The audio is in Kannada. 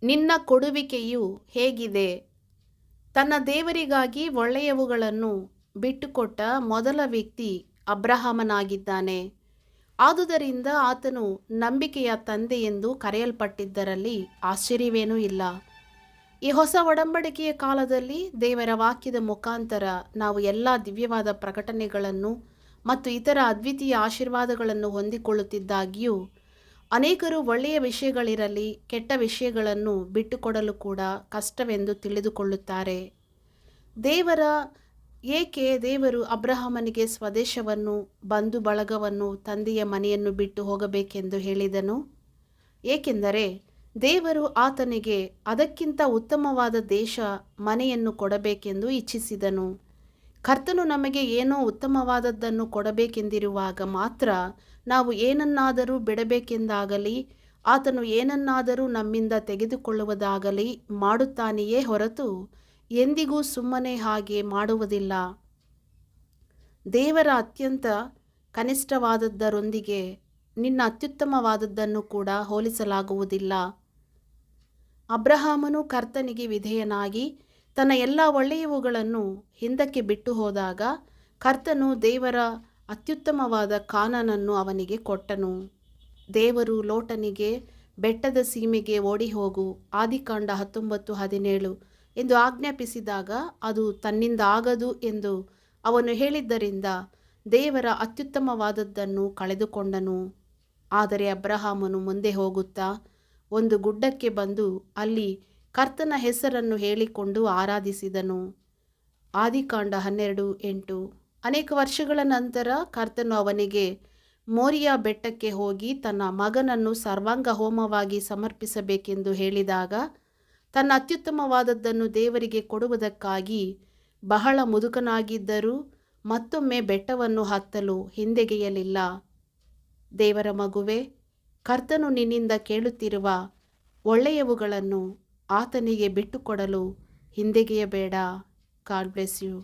ನಿನ್ನ ಕೊಡುವಿಕೆಯು ಹೇಗಿದೆ? ತನ್ನ ದೇವರಿಗಾಗಿ ಒಳ್ಳೆಯವುಗಳನ್ನು ಬಿಟ್ಟುಕೊಟ್ಟ ಮೊದಲ ವ್ಯಕ್ತಿ ಅಬ್ರಹಾಮನಾಗಿದ್ದಾನೆ. ಆದುದರಿಂದ ಆತನು ನಂಬಿಕೆಯ ತಂದೆ ಎಂದು ಕರೆಯಲ್ಪಟ್ಟಿದ್ದರಲ್ಲಿ ಆಶ್ಚರ್ಯವೇನೂ ಇಲ್ಲ. ಈ ಹೊಸ ಒಡಂಬಡಿಕೆಯ ಕಾಲದಲ್ಲಿ ದೇವರ ವಾಕ್ಯದ ಮುಖಾಂತರ ನಾವು ಎಲ್ಲ ದಿವ್ಯವಾದ ಪ್ರಕಟಣೆಗಳನ್ನು ಮತ್ತು ಇತರ ಅದ್ವಿತೀಯ ಆಶೀರ್ವಾದಗಳನ್ನು ಹೊಂದಿಕೊಳ್ಳುತ್ತಿದ್ದಾಗ್ಯೂ ಅನೇಕರು ಒಳ್ಳೆಯ ವಿಷಯಗಳಿರಲಿ ಕೆಟ್ಟ ವಿಷಯಗಳನ್ನು ಬಿಟ್ಟುಕೊಡಲು ಕೂಡ ಕಷ್ಟವೆಂದು ತಿಳಿದುಕೊಳ್ಳುತ್ತಾರೆ. ಏಕೆ ದೇವರು ಅಬ್ರಹಾಮನಿಗೆ ಸ್ವದೇಶವನ್ನು, ಬಂಧು ಬಳಗವನ್ನು, ತಂದೆಯ ಮನೆಯನ್ನು ಬಿಟ್ಟು ಹೋಗಬೇಕೆಂದು ಹೇಳಿದನು? ಏಕೆಂದರೆ ದೇವರು ಆತನಿಗೆ ಅದಕ್ಕಿಂತ ಉತ್ತಮವಾದ ದೇಶ, ಮನೆಯನ್ನು ಕೊಡಬೇಕೆಂದು ಇಚ್ಛಿಸಿದನು. ಕರ್ತನು ನಮಗೆ ಏನೋ ಉತ್ತಮವಾದದ್ದನ್ನು ಕೊಡಬೇಕೆಂದಿರುವಾಗ ಮಾತ್ರ ನಾವು ಏನನ್ನಾದರೂ ಬಿಡಬೇಕೆಂದಾಗಲಿ ಆತನು ಏನನ್ನಾದರೂ ನಮ್ಮಿಂದ ತೆಗೆದುಕೊಳ್ಳುವುದಾಗಲಿ ಮಾಡುತ್ತಾನೆಯೇ ಹೊರತು ಎಂದಿಗೂ ಸುಮ್ಮನೆ ಹಾಗೆ ಮಾಡುವುದಿಲ್ಲ. ದೇವರ ಅತ್ಯಂತ ಕನಿಷ್ಠವಾದದ್ದರೊಂದಿಗೆ ನಿನ್ನ ಅತ್ಯುತ್ತಮವಾದದ್ದನ್ನು ಕೂಡ ಹೋಲಿಸಲಾಗುವುದಿಲ್ಲ. ಅಬ್ರಹಾಮನು ಕರ್ತನಿಗೆ ವಿಧೇಯನಾಗಿ ತನ್ನ ಎಲ್ಲ ಒಳ್ಳೆಯವುಗಳನ್ನು ಹಿಂದಕ್ಕೆ ಬಿಟ್ಟು ಹೋದಾಗ ಕರ್ತನು ದೇವರ ಅತ್ಯುತ್ತಮವಾದ ಕಾನಾನನ್ನು ಅವನಿಗೆ ಕೊಟ್ಟನು. ದೇವರು ಲೋಟನಿಗೆ ಬೆಟ್ಟದ ಸೀಮೆಗೆ ಓಡಿ ಹೋಗು, ಆದಿಕಾಂಡ 19:17 ಎಂದು ಆಜ್ಞಾಪಿಸಿದಾಗ ಅದು ತನ್ನಿಂದ ಆಗದು ಎಂದು ಅವನು ಹೇಳಿದ್ದರಿಂದ ದೇವರ ಅತ್ಯುತ್ತಮವಾದದ್ದನ್ನು ಕಳೆದುಕೊಂಡನು. ಆದರೆ ಅಬ್ರಹಾಮನು ಮುಂದೆ ಹೋಗುತ್ತಾ ಒಂದು ಗುಡ್ಡಕ್ಕೆ ಬಂದು ಅಲ್ಲಿ ಕರ್ತನ ಹೆಸರನ್ನು ಹೇಳಿಕೊಂಡು ಆರಾಧಿಸಿದನು. ಆದಿಕಾಂಡ 12:8. ಅನೇಕ ವರ್ಷಗಳ ನಂತರ ಕರ್ತನು ಅವನಿಗೆ ಮೋರಿಯಾ ಬೆಟ್ಟಕ್ಕೆ ಹೋಗಿ ತನ್ನ ಮಗನನ್ನು ಸರ್ವಾಂಗ ಹೋಮವಾಗಿ ಸಮರ್ಪಿಸಬೇಕೆಂದು ಹೇಳಿದಾಗ ತನ್ನ ಅತ್ಯುತ್ತಮವಾದದ್ದನ್ನು ದೇವರಿಗೆ ಕೊಡುವುದಕ್ಕಾಗಿ ಬಹಳ ಮುದುಕನಾಗಿದ್ದರೂ ಮತ್ತೊಮ್ಮೆ ಬೆಟ್ಟವನ್ನು ಹತ್ತಲು ಹಿಂದೆಗೆಯಲಿಲ್ಲ. ದೇವರ ಮಗುವೆ, ಕರ್ತನು ನಿನ್ನಿಂದ ಕೇಳುತ್ತಿರುವ ಒಳ್ಳೆಯವುಗಳನ್ನು ಆತನಿಗೆ ಬಿಟ್ಟುಕೊಡಲು ಹಿಂದೆಗೆಯಬೇಡ. God bless you.